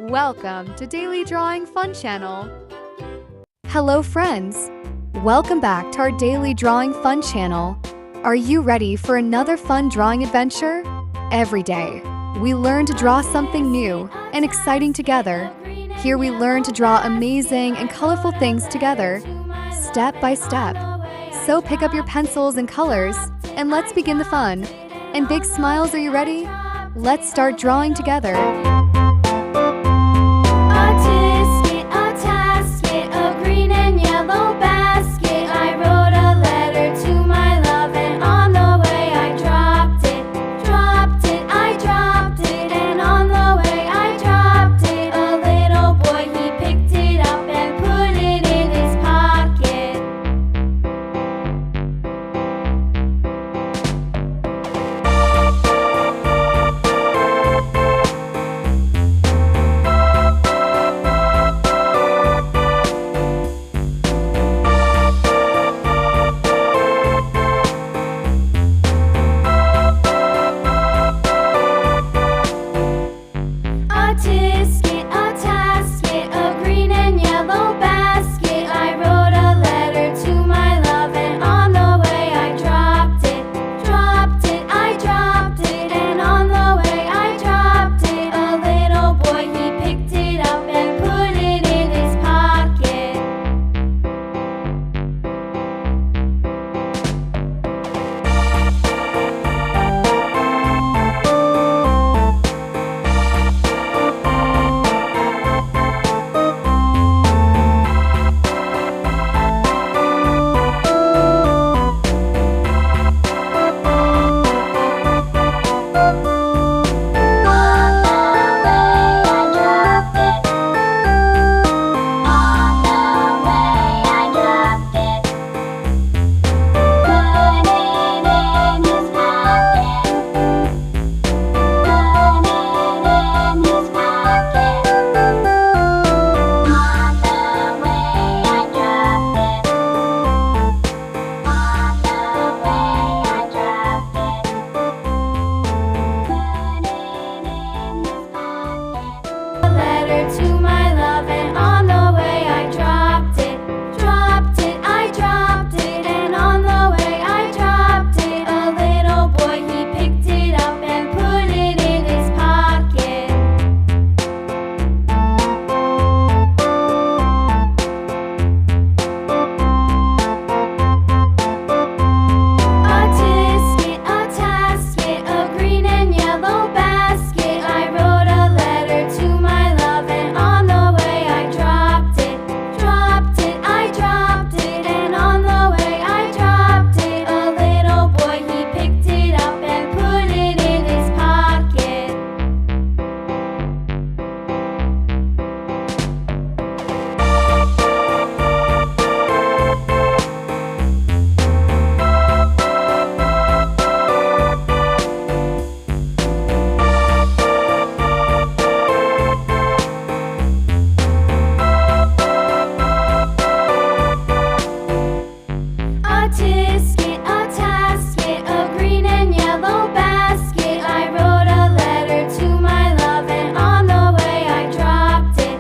Welcome to Daily Drawing Fun Channel. Hello friends! Welcome back to our Daily Drawing Fun Channel. Are you ready for another fun drawing adventure? Every day, we learn to draw something new and exciting together. Here we learn to draw amazing and colorful things together, step by step. So pick up your pencils and colors, and let's begin the fun. And big smiles, are you ready? Let's start drawing together. To my love, and on the way I dropped it, I dropped it, and on the way I dropped it. A little boy, he picked it up and put it in his pocket. A tisket, a tasket, a green and yellow basket. I wrote a letter to my love, and on the way I dropped it, I dropped it, and on the way I dropped it. A little boy, he picked it up and put it in his pocket. A tisket, a tasket, a green and yellow basket. I wrote a letter to my love, and on the way I dropped it,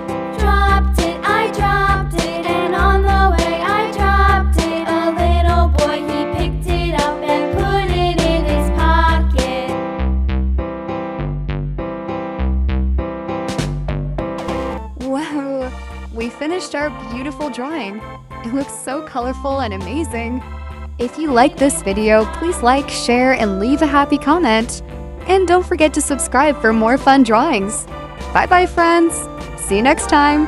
I dropped it, and on the way I dropped it. A little boy, he picked it up and put it in his pocket. Wow, we finished our beautiful drawing. It looks so colorful and amazing. If you like this video, please like, share, and leave a happy comment. And don't forget to subscribe for more fun drawings. Bye-bye, friends. See you next time.